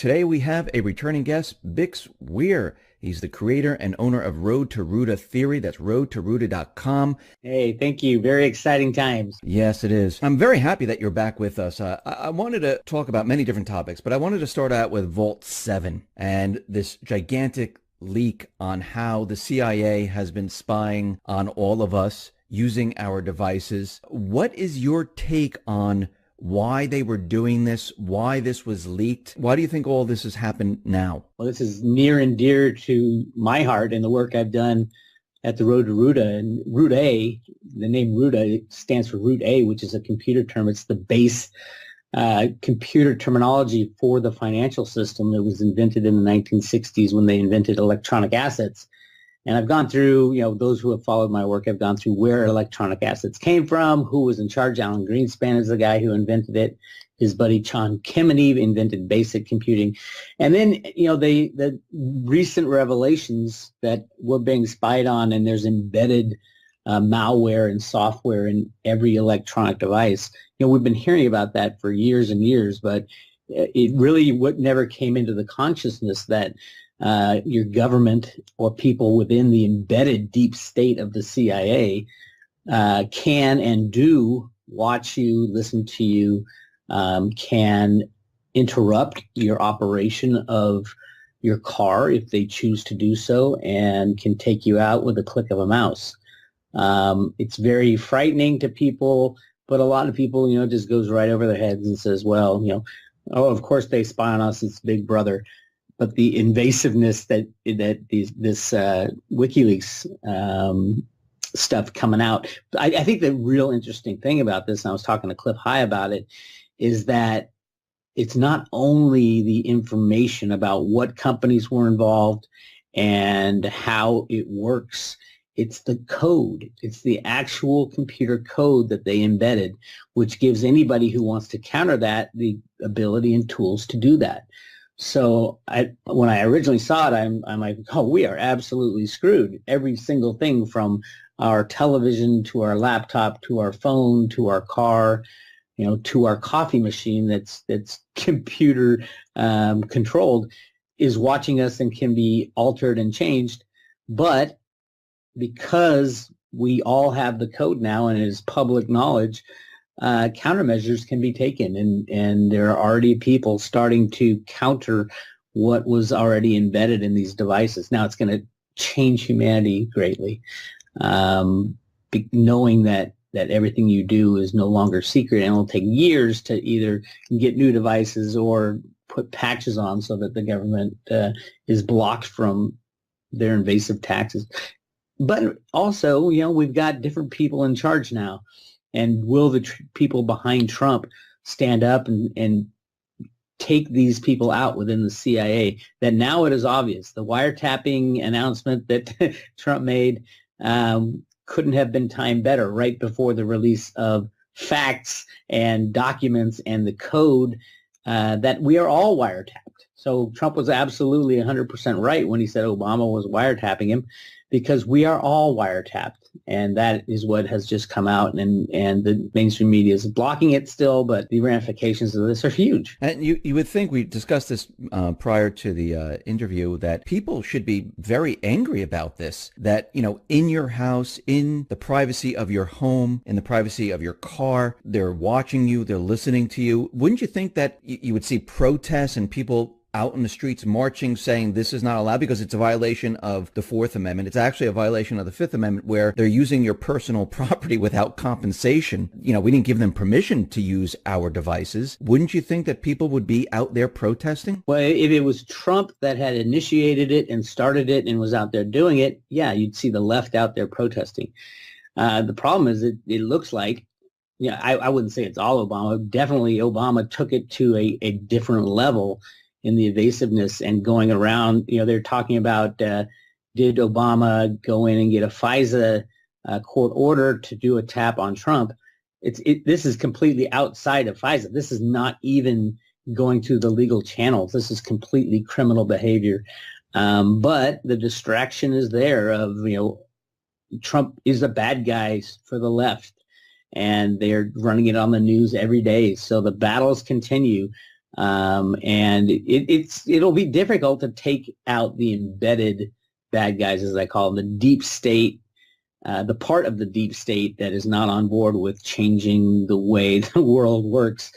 Today we have a returning guest, BIX WEIR. He's the creator and owner of Road to Ruta Theory. That's roadtoruta.com. Hey, thank you. Very exciting times. Yes, it is. I'm very happy that you're back with us. I wanted to talk about many different topics, but I wanted to start out with Vault 7 and this gigantic leak on how the CIA has been spying on all of us using our devices. What is your take on why they were doing this, why this was leaked? Why do you think all this has happened now? Well, this is near and dear to my heart and the work I've done at the Road to Ruta. And Root A, the name Ruta stands for Root A, which is a computer term. It's the base computer terminology for the financial system. It was invented in the 1960s when they invented electronic assets. And I've gone through, those who have followed my work have gone through where electronic assets came from, who was in charge. Alan Greenspan is the guy who invented it. His buddy John Kemeny invented basic computing. And then, the recent revelations that we're being spied on and there's embedded malware and software in every electronic device. We've been hearing about that for years and years, but it really never came into the consciousness that your government or people within the embedded deep state of the CIA can and do watch you, listen to you, can interrupt your operation of your car if they choose to do so, and can take you out with a click of a mouse. It's very frightening to people, but a lot of people, just goes right over their heads and says, well, oh, of course they spy on us, it's Big Brother. But the invasiveness that this WikiLeaks stuff coming out, I think the real interesting thing about this, and I was talking to Cliff High about it, is that it's not only the information about what companies were involved and how it works, it's the code. It's the actual computer code that they embedded, which gives anybody who wants to counter that the ability and tools to do that. So when I originally saw it, I'm like, oh, we are absolutely screwed. Every single thing from our television to our laptop to our phone to our car, to our coffee machine that's computer controlled is watching us and can be altered and changed. But because we all have the code now and it is public knowledge, countermeasures can be taken, and there are already people starting to counter what was already embedded in these devices. Now it's going to change humanity greatly, knowing that everything you do is no longer secret, and it'll take years to either get new devices or put patches on so that the government is blocked from their invasive taxes. But also, we've got different people in charge now. And will the people behind Trump stand up and take these people out within the CIA? That now it is obvious. The wiretapping announcement that Trump made couldn't have been timed better, right before the release of facts and documents and the code that we are all wiretapped. So Trump was absolutely 100% right when he said Obama was wiretapping him, because we are all wiretapped. And that is what has just come out, and the mainstream media is blocking it still, but the ramifications of this are huge. And you would think, we discussed this prior to the interview, that people should be very angry about this, that, in your house, in the privacy of your home, in the privacy of your car, they're watching you, they're listening to you. Wouldn't you think that you would see protests and people out in the streets marching, saying this is not allowed because it's a violation of the Fourth Amendment? It's actually a violation of the Fifth Amendment, where they're using your personal property without compensation. We didn't give them permission to use our devices. Wouldn't you think that people would be out there protesting? Well, if it was Trump that had initiated it and started it and was out there doing it, yeah, you'd see the left out there protesting. The problem is it looks like, I wouldn't say it's all Obama. Definitely Obama took it to a different level in the evasiveness and going around. They're talking about, did Obama go in and get a FISA court order to do a tap on Trump? This is completely outside of FISA. This is not even going through the legal channels. This is completely criminal behavior. But the distraction is there of, Trump is a bad guy for the left, and they're running it on the news every day. So the battles continue. And it'll be difficult to take out the embedded bad guys, as I call them, the deep state, the part of the deep state that is not on board with changing the way the world works.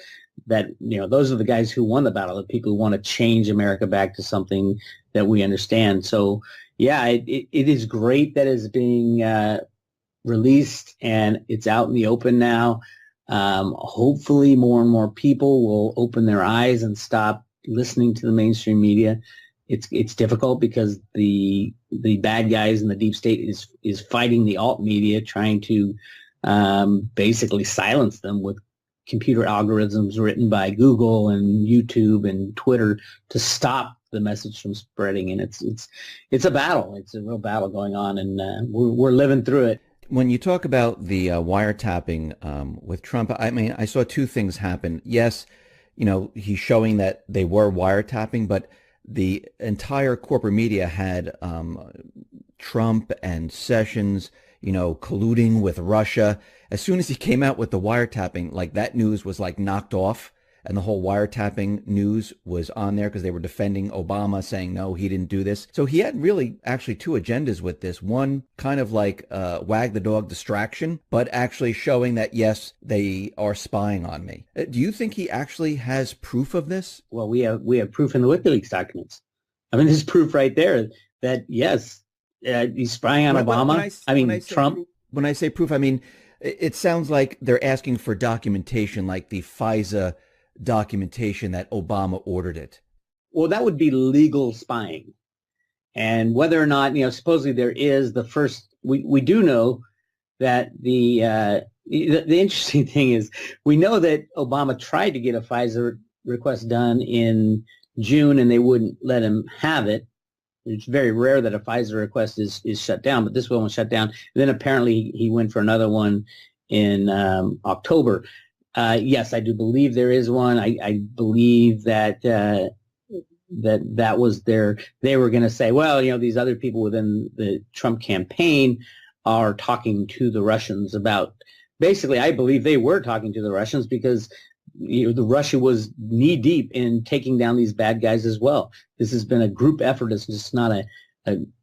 That, those are the guys who won the battle, the people who want to change America back to something that we understand. So, yeah, it is great that it's being released and it's out in the open now. Hopefully more and more people will open their eyes and stop listening to the mainstream media. It's difficult because the bad guys in the deep state is fighting the alt media, trying to basically silence them with computer algorithms written by Google and YouTube and Twitter to stop the message from spreading. And it's a battle. It's a real battle going on, and we're living through it. When you talk about the wiretapping with Trump, I mean, I saw two things happen. Yes, he's showing that they were wiretapping, but the entire corporate media had Trump and Sessions, colluding with Russia. As soon as he came out with the wiretapping, like that news was like knocked off, and the whole wiretapping news was on there because they were defending Obama, saying, no, he didn't do this. So he had really actually two agendas with this. One, kind of like wag the dog distraction, but actually showing that, yes, they are spying on me. Do you think he actually has proof of this? Well, we have proof in the WikiLeaks documents. I mean, there's proof right there that, yes, he's spying on Obama. Trump. When I say proof, I mean, it sounds like they're asking for documentation, like the FISA documentation that Obama ordered it. Well, that would be legal spying. And whether or not, supposedly there is the first, we do know that the interesting thing is we know that Obama tried to get a FISA request done in June and they wouldn't let him have it. It's very rare that a FISA request is shut down, but this one was shut down. And then apparently he went for another one in October. Yes, I do believe there is one. I believe that that was they were going to say, well, these other people within the Trump campaign are talking to the Russians about, basically, I believe they were talking to the Russians because the Russia was knee deep in taking down these bad guys as well. This has been a group effort. It's just not a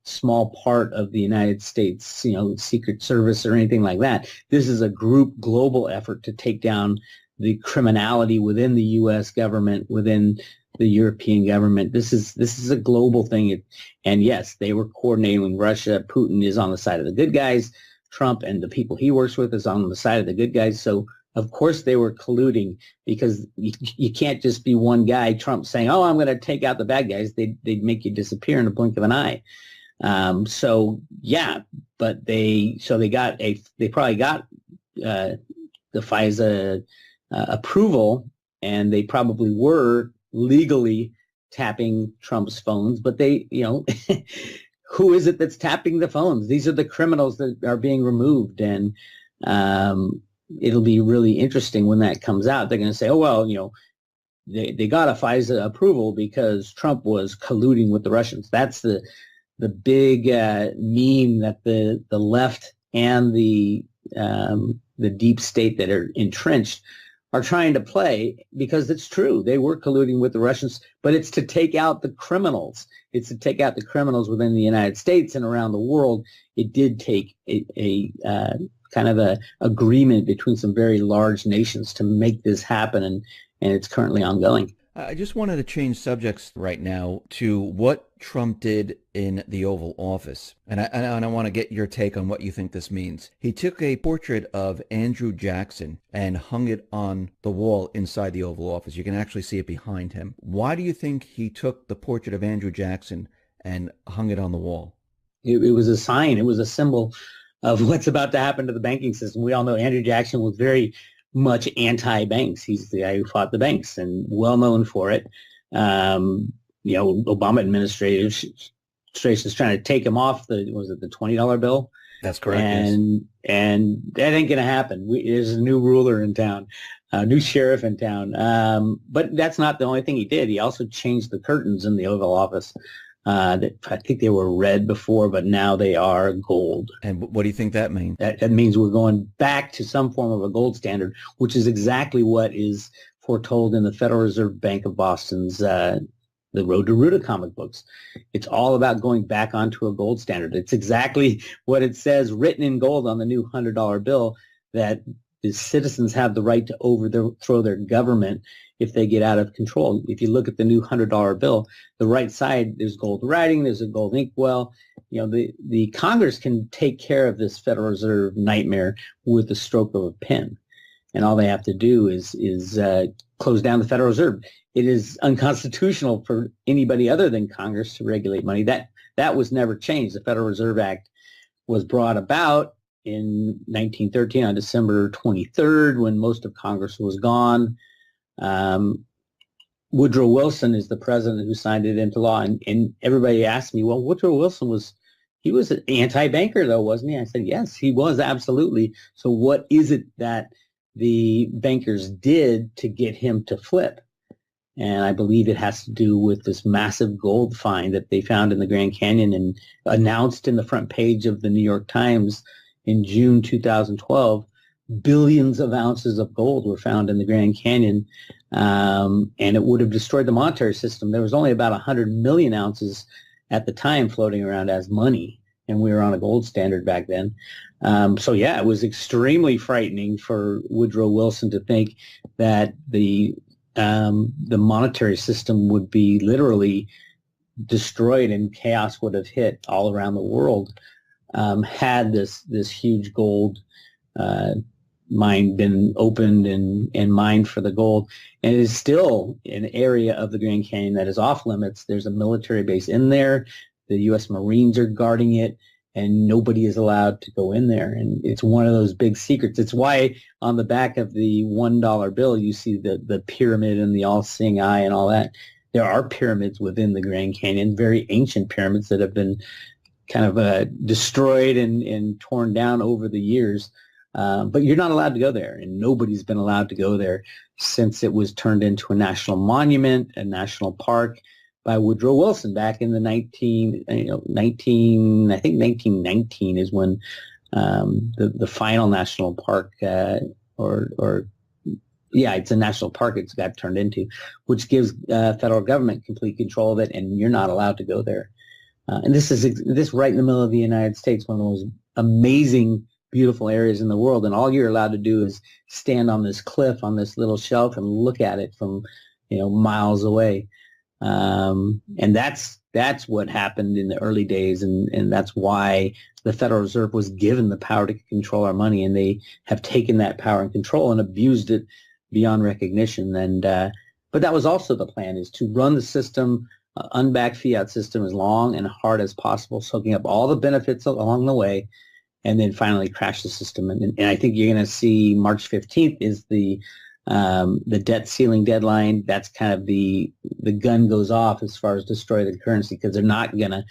small part of the United States, Secret Service or anything like that. This is a group global effort to take down the criminality within the U.S. government, within the European government. This is a global thing. And yes, they were coordinating with Russia. Putin is on the side of the good guys. Trump and the people he works with is on the side of the good guys. So of course they were colluding because you can't just be one guy, Trump, saying, oh, I'm going to take out the bad guys. They'd make you disappear in a blink of an eye. So yeah, but they probably got the FISA approval, and they probably were legally tapping Trump's phones, but they, who is it that's tapping the phones? These are the criminals that are being removed. And it'll be really interesting when that comes out. They're going to say, oh, well, they got a FISA approval because Trump was colluding with the Russians. That's the big meme that the left and the deep state that are entrenched are trying to play, because it's true. They were colluding with the Russians, but it's to take out the criminals. It's to take out the criminals within the United States and around the world. It did take a kind of a agreement between some very large nations to make this happen, and it's currently ongoing. I just wanted to change subjects right now to what Trump did in the Oval Office. And I want to get your take on what you think this means. He took a portrait of Andrew Jackson and hung it on the wall inside the Oval Office. You can actually see it behind him. Why do you think he took the portrait of Andrew Jackson and hung it on the wall? It was a sign. It was a symbol of what's about to happen to the banking system. We all know Andrew Jackson was very much anti-banks. He's the guy who fought the banks and well known for it. Obama administration is trying to take him off the $20 bill? That's correct. And that ain't going to happen. There's a new ruler in town, a new sheriff in town. But that's not the only thing he did. He also changed the curtains in the Oval Office. I think they were red before, but now they are gold. And what do you think that means? That means we're going back to some form of a gold standard, which is exactly what is foretold in the Federal Reserve Bank of Boston's the Road to Ruta comic books. It's all about going back onto a gold standard. It's exactly what it says written in gold on the new $100 bill, that the citizens have the right to overthrow their government if they get out of control. If you look at the new $100 bill, the right side, there's gold writing, there's a gold inkwell. The Congress can take care of this Federal Reserve nightmare with the stroke of a pen. And all they have to do is close down the Federal Reserve. It is unconstitutional for anybody other than Congress to regulate money. That was never changed. The Federal Reserve Act was brought about in 1913 on December 23rd, when most of Congress was gone. Woodrow Wilson is the president who signed it into law. And everybody asked me, well, Woodrow Wilson he was an anti-banker, though, wasn't he? I said, yes, he was, absolutely. So what is it that the bankers did to get him to flip? And I believe it has to do with this massive gold find that they found in the Grand Canyon and announced in the front page of the New York Times in June 2012. Billions of ounces of gold were found in the Grand Canyon, and it would have destroyed the monetary system. There was only about 100 million ounces at the time floating around as money, and we were on a gold standard back then. So yeah, it was extremely frightening for Woodrow Wilson to think that the monetary system would be literally destroyed and chaos would have hit all around the world had this huge gold mine been opened and mined for the gold. And it is still an area of the Grand Canyon that is off limits. There's a military base in there. The U.S. Marines are guarding it, and nobody is allowed to go in there. And it's one of those big secrets. It's why on the back of the $1 bill, you see the pyramid and the all-seeing eye and all that. There are pyramids within the Grand Canyon, very ancient pyramids that have been kind of destroyed and torn down over the years. But you're not allowed to go there, and nobody's been allowed to go there since it was turned into a national monument, a national park, by Woodrow Wilson back in the 1919 is when the final national park it's a national park it's got turned into, which gives federal government complete control of it, and you're not allowed to go there. And this right in the middle of the United States, one of the most amazing, beautiful areas in the world, and all you're allowed to do is stand on this cliff, on this little shelf, and look at it from miles away. And that's what happened in the early days, and that's why the Federal Reserve was given the power to control our money, and they have taken that power and control and abused it beyond recognition. And but that was also the plan, is to run the system, unbacked fiat system, as long and hard as possible, soaking up all the benefits along the way, and then finally crash the system. And I think you're going to see March 15th is the debt ceiling deadline. That's kind of the gun goes off as far as destroy the currency, because they're not going to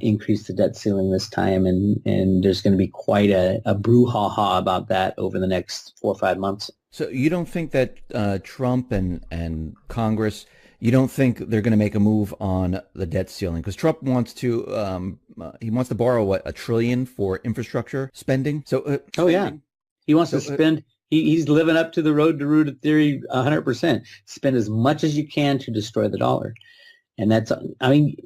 increase the debt ceiling this time, and there's going to be quite a brouhaha about that over the next 4 or 5 months. So you don't think that Trump and Congress, you don't think they're going to make a move on the debt ceiling? Because Trump wants to he wants to borrow $1 trillion for infrastructure spending. So he wants to spend. He's living up to the road to Ruta theory 100%. Spend as much as you can to destroy the dollar, and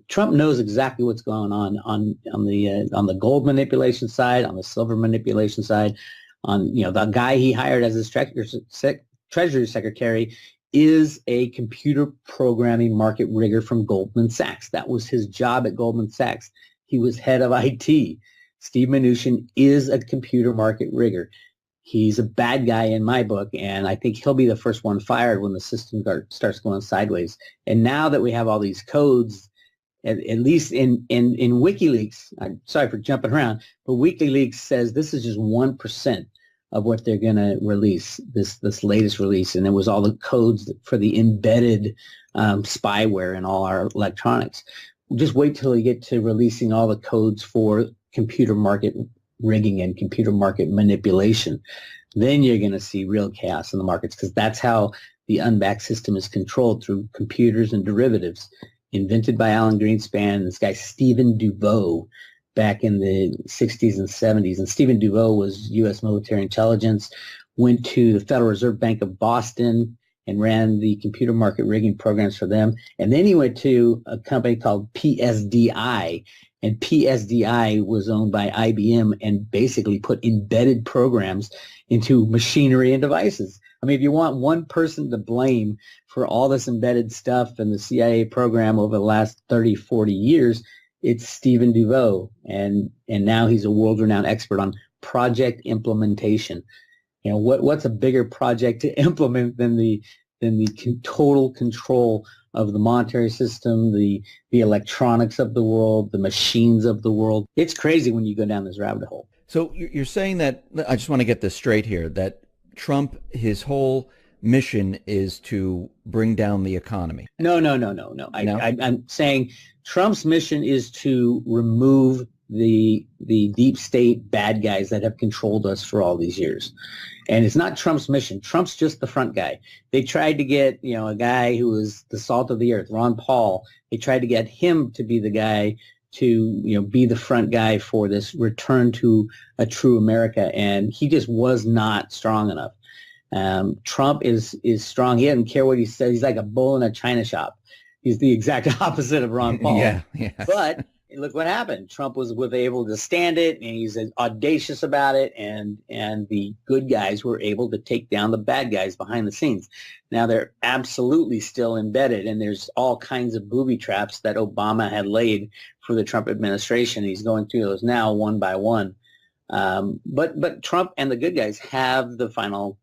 Trump knows exactly what's going on the gold manipulation side, on the silver manipulation side, on the guy he hired as his Treasury Secretary is a computer programming market rigger from Goldman Sachs. That was his job at Goldman Sachs. He was head of IT. Steve Mnuchin is a computer market rigger. He's a bad guy in my book, and I think he'll be the first one fired when the system starts going sideways. And now that we have all these codes, at least in WikiLeaks, I'm sorry for jumping around, but WikiLeaks says this is just 1% of what they're going to release, this latest release. And it was all the codes for the embedded spyware in all our electronics. Just wait till we get to releasing all the codes for computer market rigging and computer market manipulation. Then you're going to see real chaos in the markets, because that's how the unbacked system is controlled, through computers and derivatives invented by Alan Greenspan and this guy Stephen Duveau back in the 60s and 70s. And Stephen Duveau was U.S. military intelligence, went to the Federal Reserve Bank of Boston. and ran the computer market rigging programs for them. And then he went to a company called PSDI, and PSDI was owned by IBM and basically put embedded programs into machinery and devices. I mean, if you want one person to blame for all this embedded stuff in the CIA program over the last 30, 40 years, it's Stephen DeVoe. And now he's a world-renowned expert on project implementation. You know, what's a bigger project to implement than the total control of the monetary system, the electronics of the world, the machines of the world? It's crazy when you go down this rabbit hole. So you're saying that, I just want to get this straight here, that Trump, his whole mission is to bring down the economy. No. No? I'm saying Trump's mission is to remove the deep state bad guys that have controlled us for all these years. And it's not Trump's mission. Trump's just the front guy. They tried to get, a guy who was the salt of the earth, Ron Paul. They tried to get him to be the guy to, be the front guy for this return to a true America. And he just was not strong enough. Trump is strong. He doesn't care what he says. He's like a bull in a china shop. He's the exact opposite of Ron Paul. Yeah. But look what happened. Trump was able to stand it, and he's audacious about it, and the good guys were able to take down the bad guys behind the scenes. Now they're absolutely still embedded, and there's all kinds of booby traps that Obama had laid for the Trump administration. He's going through those now one by one. But Trump and the good guys have the final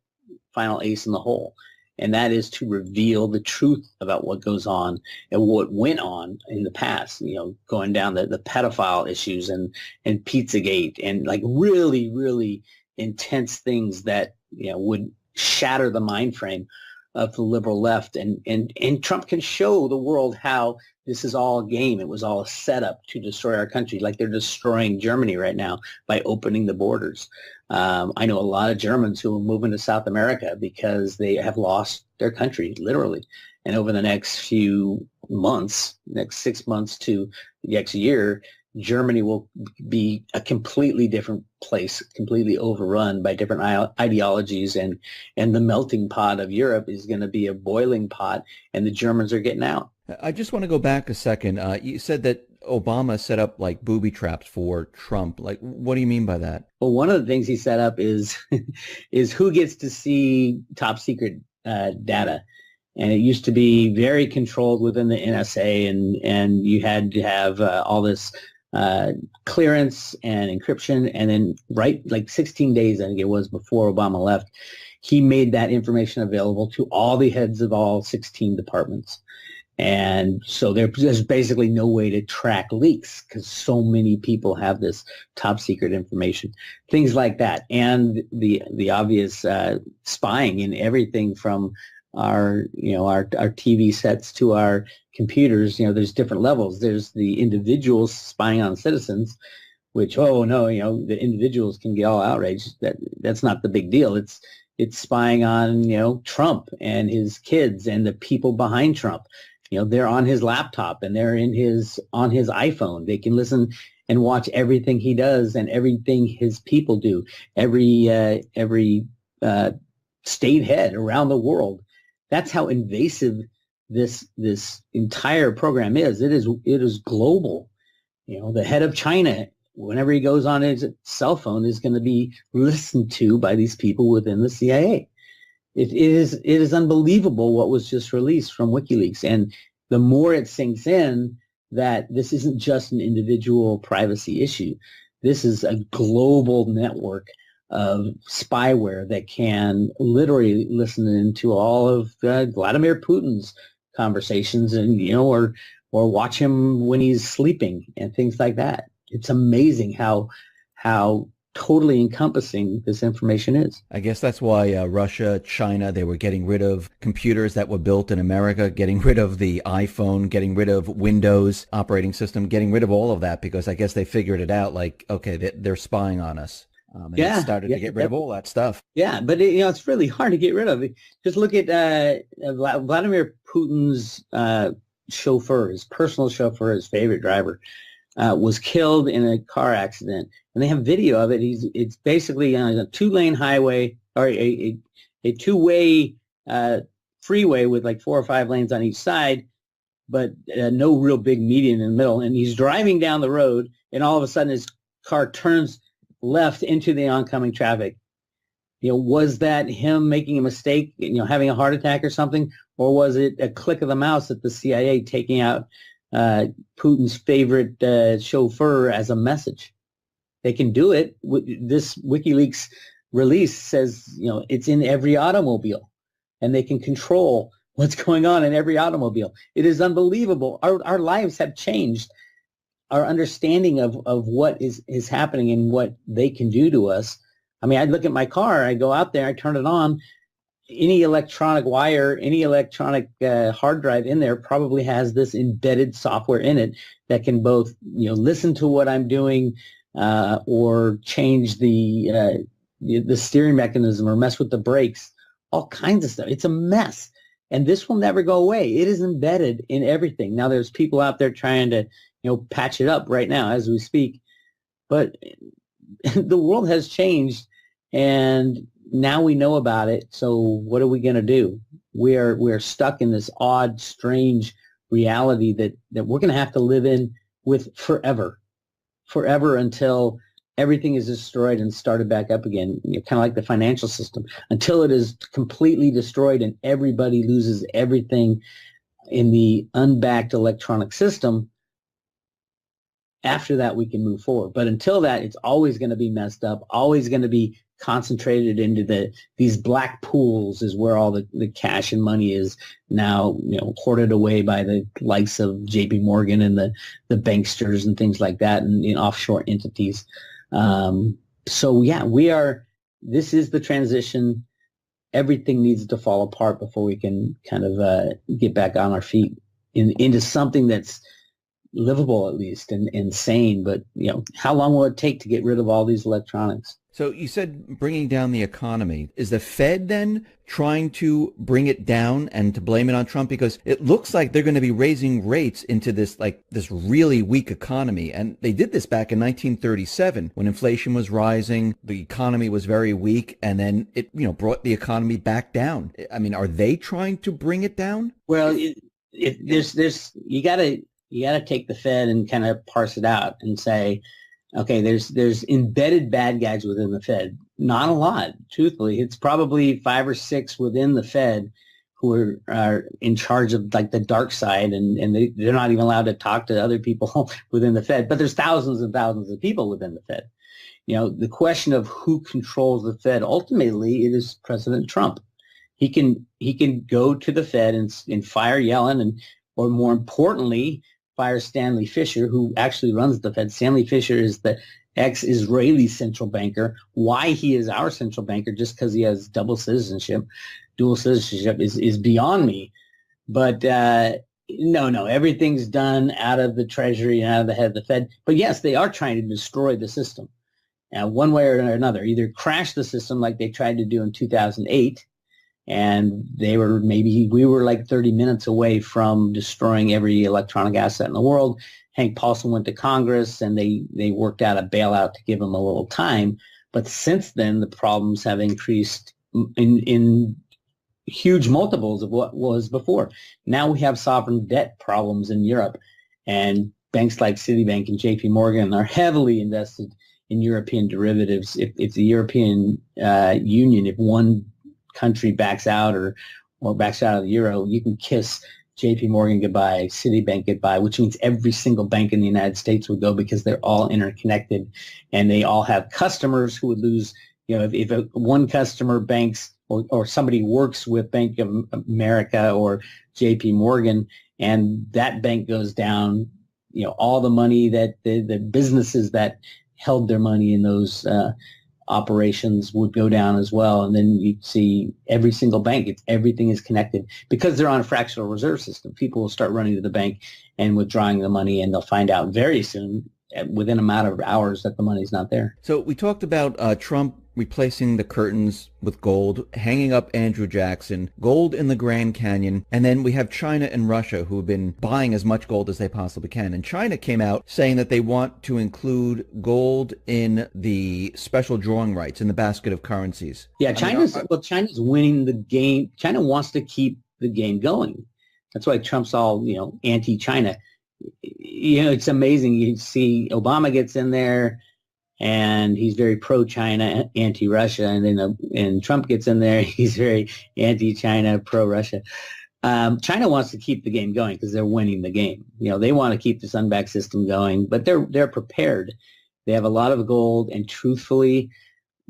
ace in the hole. And that is to reveal the truth about what goes on and what went on in the past, going down the pedophile issues and Pizzagate and like really, really intense things that, would shatter the mind frame of the liberal left. And Trump can show the world how this is all a game. It was all a setup to destroy our country, like they're destroying Germany right now by opening the borders. I know a lot of Germans who are moving to South America because they have lost their country, literally. And over the next few months, next 6 months to the next year, Germany will be a completely different place, completely overrun by different ideologies, and the melting pot of Europe is going to be a boiling pot, and the Germans are getting out. I just want to go back a second. You said that Obama set up like booby traps for Trump. Like, what do you mean by that? Well, one of the things he set up is who gets to see top secret data. And it used to be very controlled within the NSA, and you had to have all this clearance and encryption. And then like 16 days, I think it was, before Obama left, he made that information available to all the heads of all 16 departments. And so there's basically no way to track leaks because so many people have this top secret information, things like that. And the obvious spying in everything from our TV sets to our computers. There's different levels. There's the individuals spying on citizens, which, the individuals can get all outraged. That's not the big deal. It's spying on, Trump and his kids and the people behind Trump. They're on his laptop and they're on his iPhone. They can listen and watch everything he does and everything his people do. Every state head around the world. That's how invasive this entire program is. It is global. The head of China, whenever he goes on his cell phone, is going to be listened to by these people within the CIA. It is unbelievable what was just released from WikiLeaks. And the more it sinks in that this isn't just an individual privacy issue, this is a global network of spyware that can literally listen into all of Vladimir Putin's conversations and, or watch him when he's sleeping and things like that. It's amazing how totally encompassing this information is. I guess that's why Russia, China, they were getting rid of computers that were built in America, getting rid of the iPhone, getting rid of Windows operating system, getting rid of all of that, because I guess they figured it out, like, okay, they're spying on us. And it started to get rid of all that stuff. Yeah, but it's really hard to get rid of. Just look at Vladimir Putin's chauffeur, his personal chauffeur, his favorite driver. Was killed in a car accident, and they have video of it. It's basically on a 2-lane highway, or a two-way freeway with like 4 or 5 lanes on each side, but no real big median in the middle. And he's driving down the road, and all of a sudden his car turns left into the oncoming traffic. Was that him making a mistake, having a heart attack or something? Or was it a click of the mouse at the CIA taking out Putin's favorite chauffeur as a message? They can do it. This WikiLeaks release says, it's in every automobile, and they can control what's going on in every automobile. It is unbelievable. Our lives have changed. Our understanding of what is happening and what they can do to us. I mean, I look at my car, I go out there, I turn it on. Any electronic wire, any electronic hard drive in there probably has this embedded software in it that can both, listen to what I'm doing or change the steering mechanism or mess with the brakes, all kinds of stuff. It's a mess. And this will never go away. It is embedded in everything. Now, there's people out there trying to, patch it up right now as we speak. But the world has changed, and now we know about it. So what are we going to do? We're stuck in this odd, strange reality that we're going to have to live in with forever until everything is destroyed and started back up again. Kind of like the financial system, until it is completely destroyed and everybody loses everything in the unbacked electronic system. After that, we can move forward. But until that, it's always going to be messed up, always going to be concentrated into these black pools is where all the cash and money is now, hoarded away by the likes of JP Morgan and the banksters and things like that, and in offshore entities. So yeah, this is the transition. Everything needs to fall apart before we can kind of get back on our feet into something that's livable, at least, and sane. But how long will it take to get rid of all these electronics? So you said bringing down the economy. Is the Fed then trying to bring it down and to blame it on Trump? Because it looks like they're going to be raising rates into this really weak economy. And they did this back in 1937 when inflation was rising, the economy was very weak, and then it brought the economy back down. I mean, are they trying to bring it down? Well, there's you got to take the Fed and kind of parse it out and say, okay, there's embedded bad guys within the Fed. Not a lot, truthfully. It's probably 5 or 6 within the Fed who are in charge of like the dark side, and they're not even allowed to talk to other people within the Fed. But there's thousands and thousands of people within the Fed. The question of who controls the Fed, ultimately, it is President Trump. He can go to the Fed and fire Yellen, or more importantly, fire Stanley Fischer, who actually runs the Fed. Stanley Fischer is the ex-Israeli central banker. Why he is our central banker, just because he has dual citizenship is beyond me. But no, everything's done out of the Treasury and out of the head of the Fed. But yes, they are trying to destroy the system. One way or another, either crash the system like they tried to do in 2008, and we were like 30 minutes away from destroying every electronic asset in the world. Hank Paulson went to Congress, and they worked out a bailout to give him a little time. But since then, the problems have increased in huge multiples of what was before. Now we have sovereign debt problems in Europe, and banks like Citibank and JP Morgan are heavily invested in European derivatives. If the European Union, if one country backs out or backs out of the euro, you can kiss JP Morgan goodbye, Citibank goodbye, which means every single bank in the United States would go, because they're all interconnected, and they all have customers who would lose. If one customer banks or somebody works with Bank of America or JP Morgan, and that bank goes down, all the money that the businesses that held their money in those operations would go down as well. And then you'd see every single bank, everything is connected, because they're on a fractional reserve system. People will start running to the bank and withdrawing the money, and they'll find out very soon, within a matter of hours, that the money's not there. So we talked about Trump replacing the curtains with gold, hanging up Andrew Jackson, gold in the Grand Canyon, and then we have China and Russia, who have been buying as much gold as they possibly can. And China came out saying that they want to include gold in the special drawing rights in the basket of currencies. Yeah, China's winning the game. China wants to keep the game going. That's why Trump's all, anti-China. It's amazing. You see Obama gets in there and he's very pro-China, anti-Russia. And then and Trump gets in there, he's very anti-China, pro-Russia. China wants to keep the game going because they're winning the game. They want to keep this unbacked system going, but they're prepared. They have a lot of gold, and truthfully,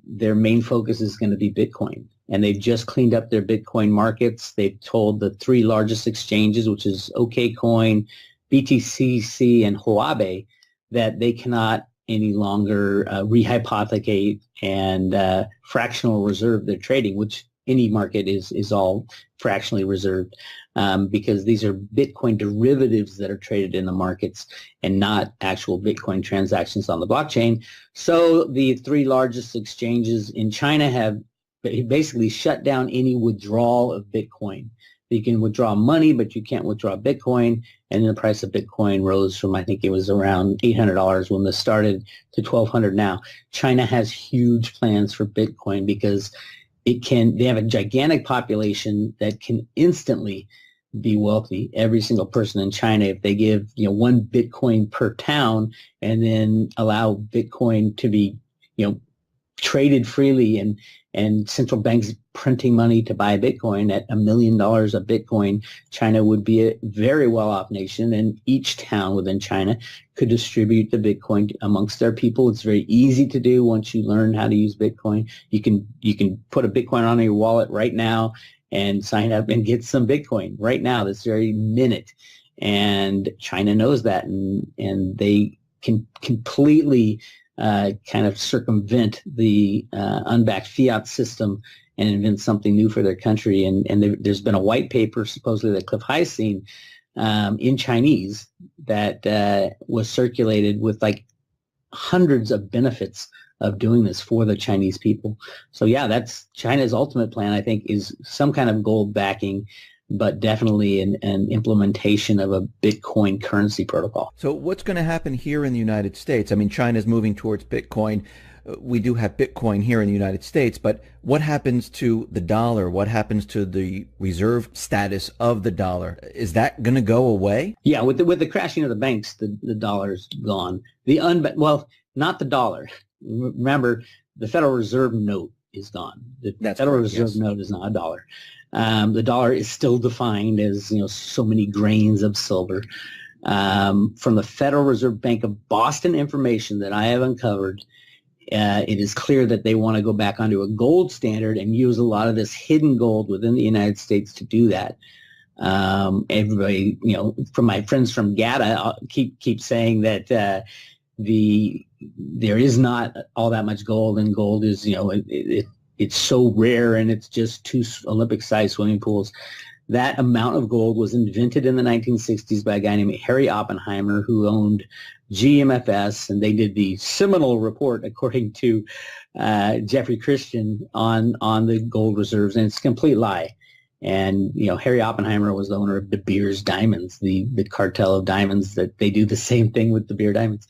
their main focus is going to be Bitcoin. And they've just cleaned up their Bitcoin markets. They've told the three largest exchanges, which is OKCoin, BTCC, and Huobi, that they cannot any longer rehypothecate and fractional reserve their trading, which any market is all fractionally reserved, because these are Bitcoin derivatives that are traded in the markets and not actual Bitcoin transactions on the blockchain. So the three largest exchanges in China have basically shut down any withdrawal of Bitcoin. You can withdraw money, but you can't withdraw Bitcoin. And the price of Bitcoin rose from, I think it was around $800 when this started, to $1,200 now. China has huge plans for Bitcoin because they have a gigantic population that can instantly be wealthy. Every single person in China, if they give, 1 Bitcoin per town and then allow Bitcoin to be, traded freely and central banks printing money to buy Bitcoin at $1 million a Bitcoin, China would be a very well-off nation, and each town within China could distribute the Bitcoin amongst their people. It's very easy to do once you learn how to use Bitcoin. You can put a Bitcoin on your wallet right now and sign up and get some Bitcoin right now, this very minute. And China knows that, and they can completely kind of circumvent the unbacked fiat system and invent something new for their country. And there's been a white paper, supposedly, that Cliff High's seen in Chinese that was circulated with like hundreds of benefits of doing this for the Chinese people. So yeah, that's China's ultimate plan, I think, is some kind of gold backing, but definitely an implementation of a Bitcoin currency protocol. So what's going to happen here in the United States? I mean, China's moving towards Bitcoin. We do have Bitcoin here in the United States, but what happens to the dollar? What happens to the reserve status of the dollar? Is that going to go away? Yeah, with the crashing of the banks, the dollar's gone. Well, not the dollar. Remember, the Federal Reserve note is gone. The Federal Reserve note is not a dollar. The dollar is still defined as, so many grains of silver. From the Federal Reserve Bank of Boston information that I have uncovered, it is clear that they want to go back onto a gold standard and use a lot of this hidden gold within the United States to do that. Everybody, from my friends from GATA, keep saying that there is not all that much gold, and gold is, it's so rare, and it's just 2 Olympic-sized swimming pools. That amount of gold was invented in the 1960s by a guy named Harry Oppenheimer, who owned GMFS, and they did the seminal report, according to Jeffrey Christian, on the gold reserves, and it's a complete lie. And, Harry Oppenheimer was the owner of De Beers Diamonds, the cartel of diamonds, that they do the same thing with De Beers Diamonds.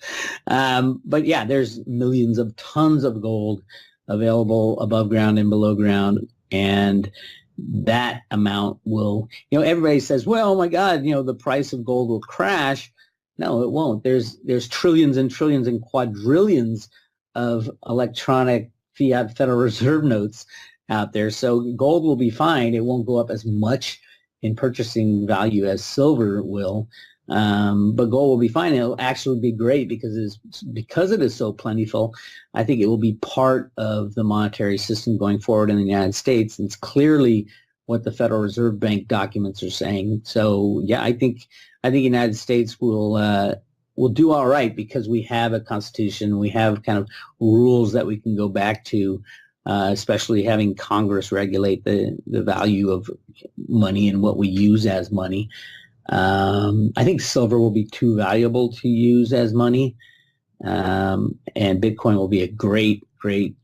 But yeah, there's millions of tons of gold available above ground and below ground. And that amount will, everybody says, well, oh my God, the price of gold will crash. No, it won't. There's trillions and trillions and quadrillions of electronic fiat Federal Reserve notes out there. So gold will be fine. It won't go up as much in purchasing value as silver will. But gold will be fine. It'll actually be great because it is so plentiful. I think it will be part of the monetary system going forward in the United States. And it's clearly what the Federal Reserve Bank documents are saying. So yeah, I think the United States will do all right because we have a constitution. We have kind of rules that we can go back to, especially having Congress regulate the value of money and what we use as money. I think silver will be too valuable to use as money, and Bitcoin will be a great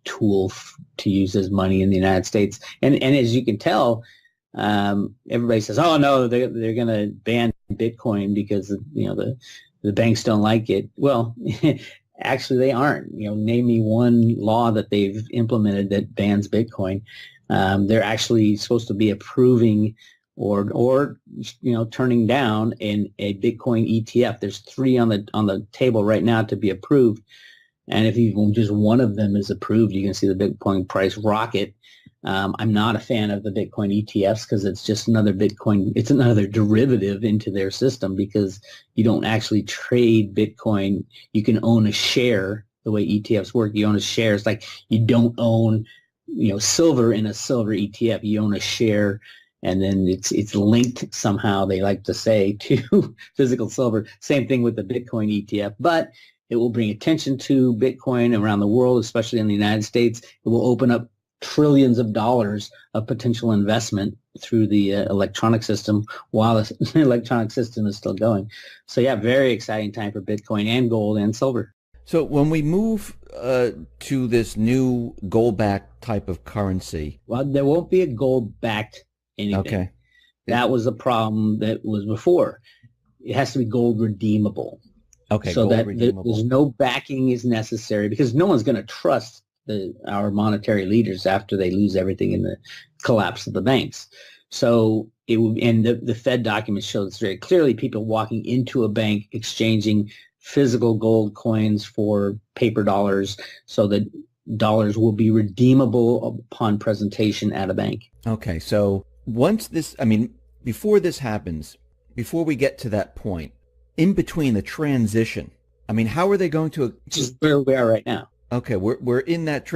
tool to use as money in the United States. And as you can tell, everybody says, "Oh no, they're going to ban Bitcoin because the banks don't like it." Well, actually, they aren't. Name me one law that they've implemented that bans Bitcoin. They're actually supposed to be approving or turning down a Bitcoin ETF. There's 3 on the table right now to be approved. And if even just one of them is approved, you can see the Bitcoin price rocket. I'm not a fan of the Bitcoin ETFs because it's just another Bitcoin. It's another derivative into their system because you don't actually trade Bitcoin. You can own a share. The way ETFs work, you own a share. It's like you don't own, silver in a silver ETF. You own a share, and then it's linked somehow, they like to say, to physical silver. Same thing with the Bitcoin ETF, but it will bring attention to Bitcoin around the world, especially in the United States. It will open up trillions of dollars of potential investment through the electronic system while the electronic system is still going. So yeah, very exciting time for Bitcoin and gold and silver. So when we move to this new gold-backed type of currency. Well, there won't be a gold-backed anything. Okay. That was a problem that was before. It has to be gold redeemable. Okay, so gold that redeemable. there's no backing is necessary because no one's going to trust our monetary leaders after they lose everything in the collapse of the banks. So the Fed documents show this very clearly, people walking into a bank exchanging physical gold coins for paper dollars so that dollars will be redeemable upon presentation at a bank. Okay, so before this happens, before we get to that point, in between the transition, how are they going to... Just where we are right now. Okay, we're in that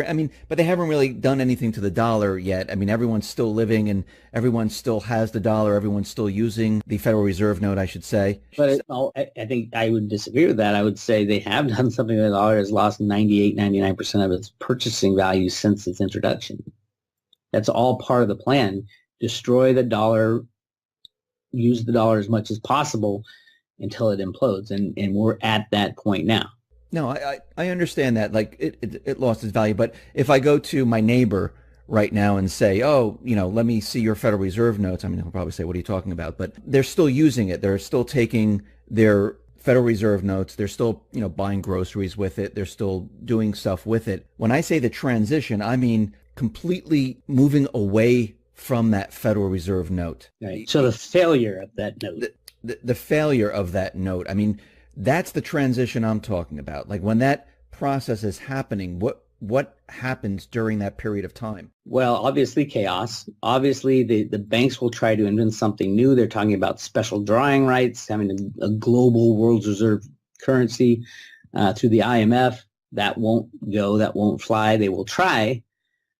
but they haven't really done anything to the dollar yet. Everyone's still living and everyone still has the dollar. Everyone's still using the Federal Reserve note, I should say. But I think I would disagree with that. I would say they have done something. The dollar has lost 98, 99% of its purchasing value since its introduction. That's all part of the plan. Destroy the dollar, use the dollar as much as possible until it implodes. And we're at that point now. No, I understand that. Like it lost its value. But if I go to my neighbor right now and say, let me see your Federal Reserve notes, he'll probably say, what are you talking about? But they're still using it. They're still taking their Federal Reserve notes. They're still, buying groceries with it. They're still doing stuff with it. When I say the transition, I mean completely moving away from that Federal Reserve note. Right. So the failure of that note. The failure of that note. That's the transition I'm talking about. Like when that process is happening, what happens during that period of time? Well, obviously chaos. Obviously the banks will try to invent something new. They're talking about special drawing rights, having a global world reserve currency through the IMF. That won't go. That won't fly. They will try.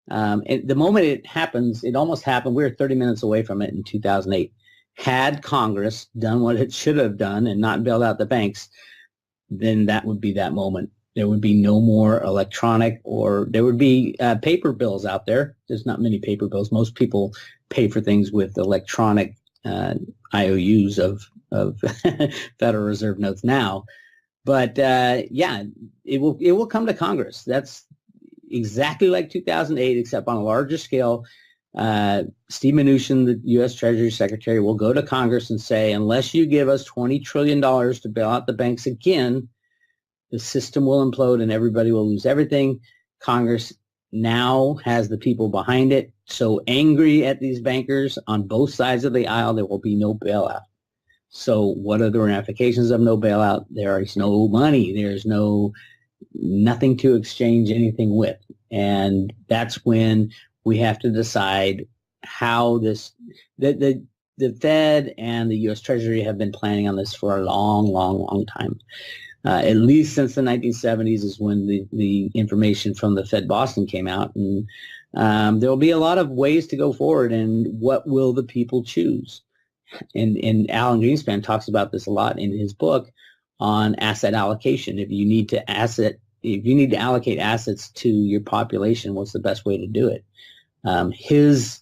And the moment it happens, it almost happened. We were 30 minutes away from it in 2008. Had Congress done what it should have done and not bailed out the banks, then that would be that moment. There would be no more electronic, or there would be paper bills out there. There's not many paper bills. Most people pay for things with electronic IOUs of Federal Reserve notes now. But it will come to Congress. That's exactly like 2008, except on a larger scale. Steve Mnuchin, the U.S. Treasury Secretary, will go to Congress and say, unless you give us $20 trillion to bail out the banks again, the system will implode and everybody will lose everything. Congress now has the people behind it. So angry at these bankers on both sides of the aisle, there will be no bailout. So what are the ramifications of no bailout? There is no money. There's nothing to exchange anything with. And that's when we have to decide how the Fed and the U.S. Treasury have been planning on this for a long, long, long time. At least since the 1970s is when the information from the Fed Boston came out. And there will be a lot of ways to go forward, and what will the people choose? And Alan Greenspan talks about this a lot in his book on asset allocation. If you need to allocate assets to your population, what's the best way to do it? His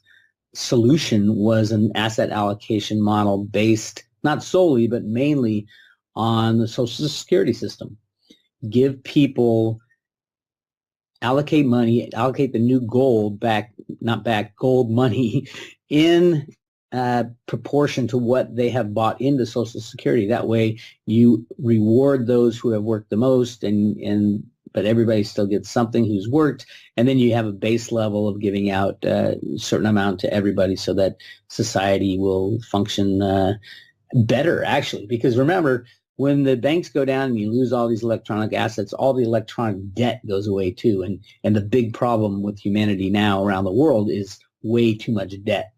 solution was an asset allocation model based not solely, but mainly on the Social Security system. Give people, allocate the new gold gold money in proportion to what they have bought into Social Security. That way you reward those who have worked the most and but everybody still gets something who's worked. And then you have a base level of giving out a certain amount to everybody so that society will function better, actually. Because remember, when the banks go down and you lose all these electronic assets, all the electronic debt goes away too. And the big problem with humanity now around the world is way too much debt.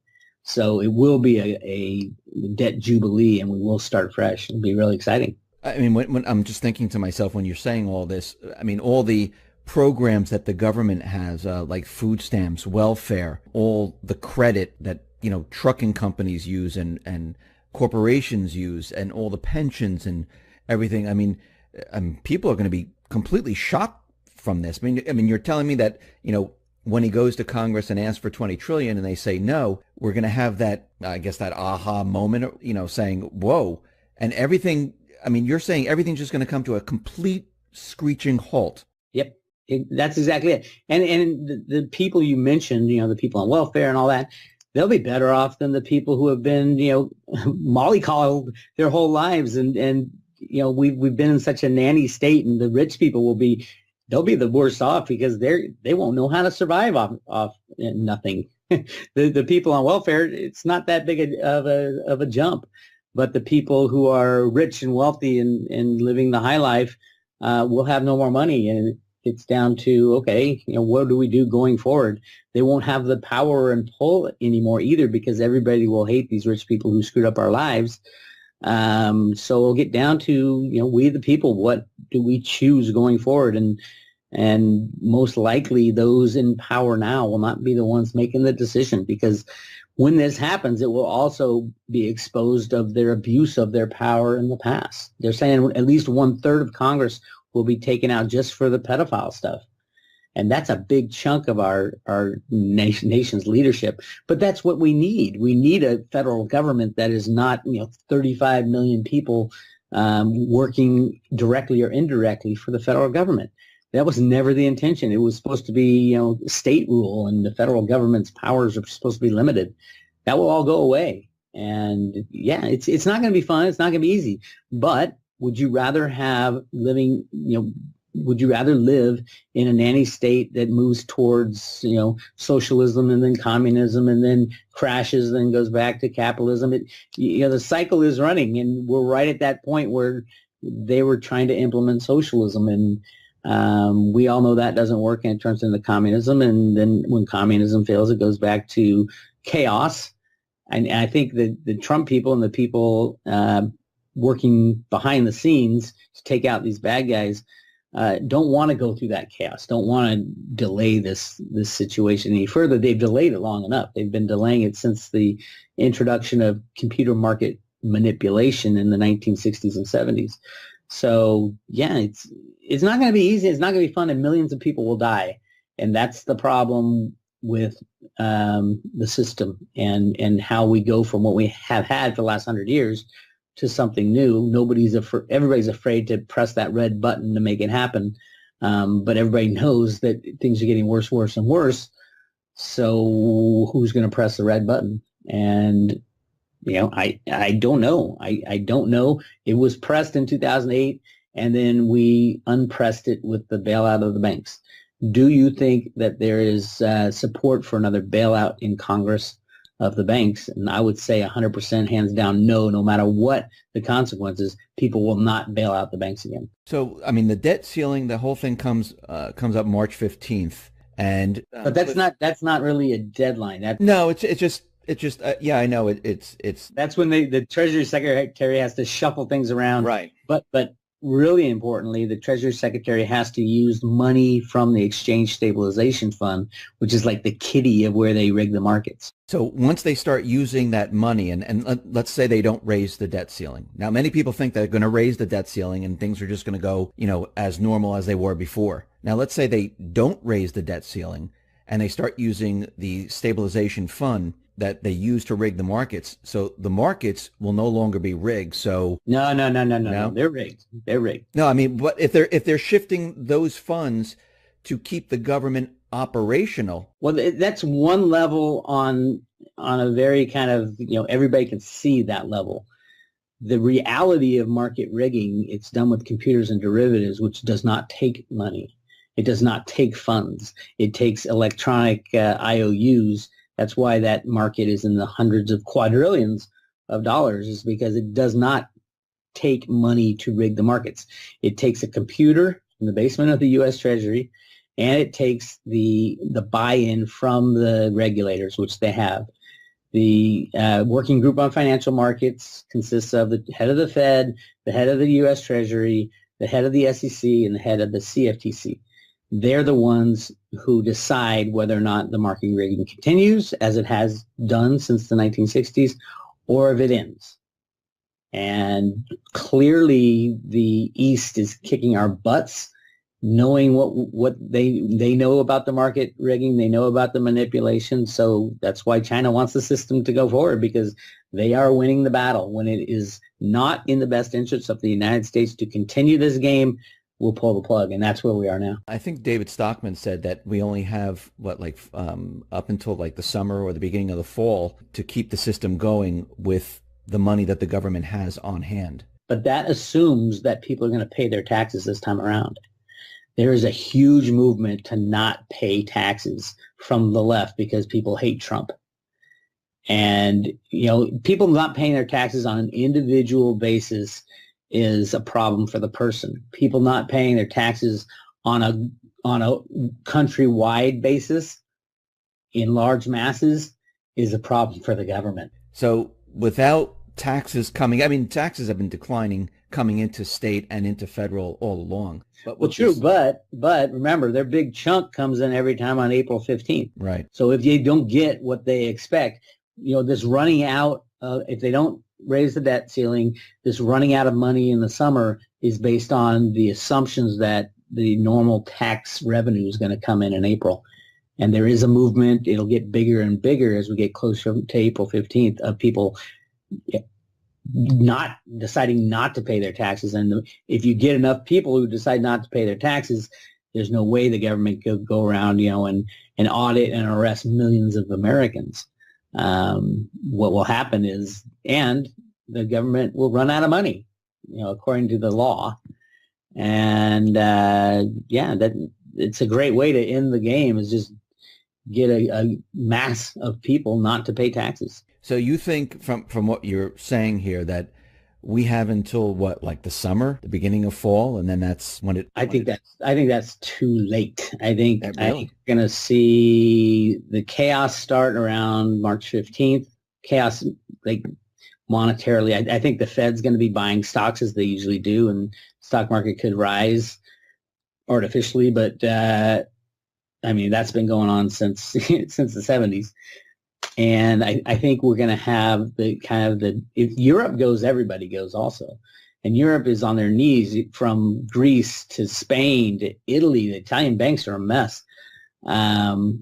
So it will be a debt jubilee, and we will start fresh. It'll be really exciting. I mean, when I'm just thinking to myself, when you're saying all this, I mean, all the programs that the government has, like food stamps, welfare, all the credit that, trucking companies use and corporations use, and all the pensions and everything. I mean, people are going to be completely shocked from this. I mean, you're telling me that, when he goes to Congress and asks for 20 trillion and they say no, we're going to have that, I guess, that aha moment, saying, whoa, and everything. I mean, you're saying everything's just going to come to a complete screeching halt. Yep. That's exactly it. And the people you mentioned, the people on welfare and all that, they'll be better off than the people who have been, mollycoddled their whole lives. And we've been in such a nanny state, and the rich people they'll be the worst off because they won't know how to survive off nothing. The people on welfare, it's not that big of a jump. But the people who are rich and wealthy and living the high life will have no more money. And it's down to, okay, what do we do going forward? They won't have the power and pull anymore either, because everybody will hate these rich people who screwed up our lives. So we'll get down to, we the people, what do we choose going forward? And most likely those in power now will not be the ones making the decision, because when this happens, it will also be exposed of their abuse of their power in the past. They're saying at least 1/3 of Congress will be taken out just for the pedophile stuff. And that's a big chunk of our nation's leadership. But that's what we need. We need a federal government that is not, 35 million people working directly or indirectly for the federal government. That was never the intention. It was supposed to be, state rule, and the federal government's powers are supposed to be limited. That will all go away. And yeah, it's not going to be fun. It's not going to be easy. But would you rather would you rather live in a nanny state that moves towards, socialism and then communism and then crashes and then goes back to capitalism? The cycle is running, and we're right at that point where they were trying to implement socialism, and we all know that doesn't work, and it turns into communism. And then when communism fails, it goes back to chaos. And I think that the Trump people and the people working behind the scenes to take out these bad guys don't want to go through that chaos, don't want to delay this situation any further. They've delayed it long enough. They've been delaying it since the introduction of computer market manipulation in the 1960s and 70s. So yeah, it's not going to be easy. It's not going to be fun, and millions of people will die. And that's the problem with the system and how we go from what we have had for the last 100 years to something new. Everybody's afraid to press that red button to make it happen. But everybody knows that things are getting worse, worse, and worse. So who's going to press the red button? And I don't know. I don't know. It was pressed in 2008, and then we unpressed it with the bailout of the banks. Do you think that there is support for another bailout in Congress of the banks? And I would say 100% hands down no matter what the consequences. People will not bail out the banks again. So, I mean, the debt ceiling, the whole thing comes up March 15th. And but that's not really a deadline. No, it's just yeah, I know it's that's when the Treasury Secretary has to shuffle things around. Right. But really importantly, the Treasury Secretary has to use money from the Exchange Stabilization Fund, which is like the kitty of where they rig the markets. So once they start using that money, and let's say they don't raise the debt ceiling. Now, many people think they're going to raise the debt ceiling and things are just going to go, as normal as they were before. Now, let's say they don't raise the debt ceiling and they start using the stabilization fund that they use to rig the markets. So the markets will no longer be rigged. So no. They're rigged. They're rigged. No, I mean, but if they're shifting those funds to keep the government operational. Well, that's one level on a very kind of, everybody can see that level. The reality of market rigging, it's done with computers and derivatives, which does not take money. It does not take funds. It takes electronic IOUs. That's why that market is in the hundreds of quadrillions of dollars, is because it does not take money to rig the markets. It takes a computer in the basement of the U.S. Treasury, and it takes the buy-in from the regulators, which they have. The Working Group on Financial Markets consists of the head of the Fed, the head of the U.S. Treasury, the head of the SEC, and the head of the CFTC. They're the ones who decide whether or not the market rigging continues, as it has done since the 1960s, or if it ends. And clearly the East is kicking our butts, knowing what they know about the market rigging, they know about the manipulation. So that's why China wants the system to go forward, because they are winning the battle. When it is not in the best interest of the United States to continue this game, we'll pull the plug, and that's where we are now. I think David Stockman said that we only have up until like the summer or the beginning of the fall to keep the system going with the money that the government has on hand. But that assumes that people are going to pay their taxes this time around. There is a huge movement to not pay taxes from the left because people hate Trump. And, people not paying their taxes on an individual basis is a problem for the person. People not paying their taxes on a countrywide basis in large masses is a problem for the government. So without taxes taxes have been declining coming into state and into federal all along. But true, but remember, their big chunk comes in every time on April 15th. Right. So if they don't get what they expect, this running out, if they don't raise the debt ceiling, this running out of money in the summer is based on the assumptions that the normal tax revenue is going to come in April. And there is a movement. It'll get bigger and bigger as we get closer to April 15th of people not deciding not to pay their taxes. And if you get enough people who decide not to pay their taxes, there's no way the government could go around, and audit and arrest millions of Americans. What will happen is, and the government will run out of money, according to the law. And that it's a great way to end the game, is just get a mass of people not to pay taxes. So you think from what you're saying here that we have until the summer, the beginning of fall, and then that's when it. I think that's too late. I think we're going to see the chaos start around March 15th. Chaos, monetarily. I think the Fed's going to be buying stocks as they usually do, and stock market could rise artificially. But that's been going on since the 70s. And I think we're going to have if Europe goes, everybody goes also. And Europe is on their knees, from Greece to Spain to Italy. The Italian banks are a mess. Any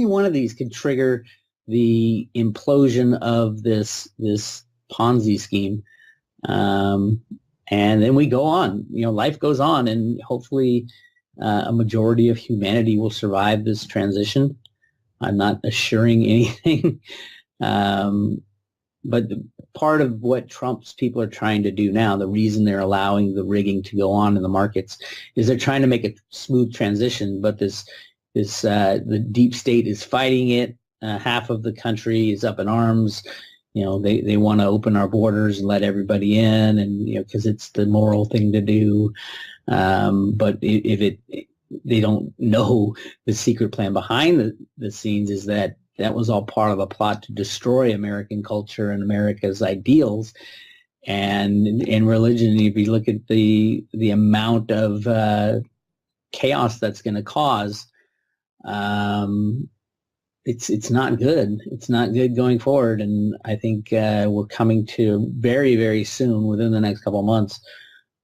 one of these could trigger the implosion of this Ponzi scheme. And then we go on, life goes on, and hopefully a majority of humanity will survive this transition. I'm not assuring anything. But part of what Trump's people are trying to do now, the reason they're allowing the rigging to go on in the markets, is they're trying to make a smooth transition. But the deep state is fighting it. Half of the country is up in arms. They want to open our borders and let everybody in, and because it's the moral thing to do. But they don't know the secret plan behind the scenes is that was all part of a plot to destroy American culture and America's ideals. And in religion, if you look at the amount of chaos that's going to cause, it's not good. It's not good going forward. And I think we're coming to very, very soon, within the next couple of months,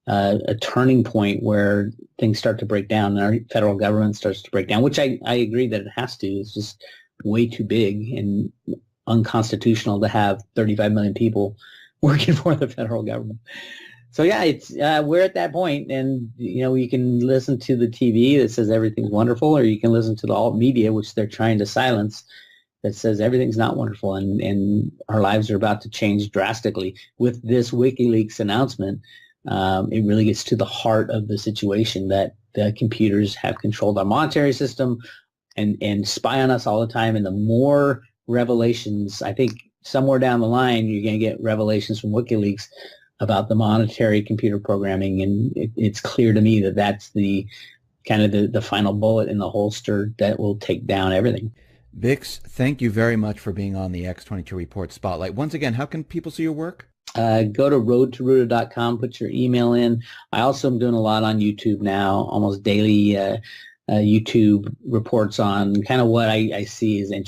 a turning point where things start to break down and our federal government starts to break down, which I agree that it has to. It's just way too big and unconstitutional to have 35 million people working for the federal government. So it's we're at that point, and you can listen to the TV that says everything's wonderful, or you can listen to the alt media, which they're trying to silence, that says everything's not wonderful, and our lives are about to change drastically with this WikiLeaks announcement. it really gets to the heart of the situation that the computers have controlled our monetary system and spy on us all the time. And the more revelations, I think somewhere down the line, you're going to get revelations from WikiLeaks about the monetary computer programming. And it's clear to me that that's the kind of the final bullet in the holster that will take down everything. Bix, thank you very much for being on the X22 Report Spotlight. Once again, how can people see your work? Go to roadtoruta.com, put your email in. I also am doing a lot on YouTube now, almost daily YouTube reports on kind of what I see as interesting.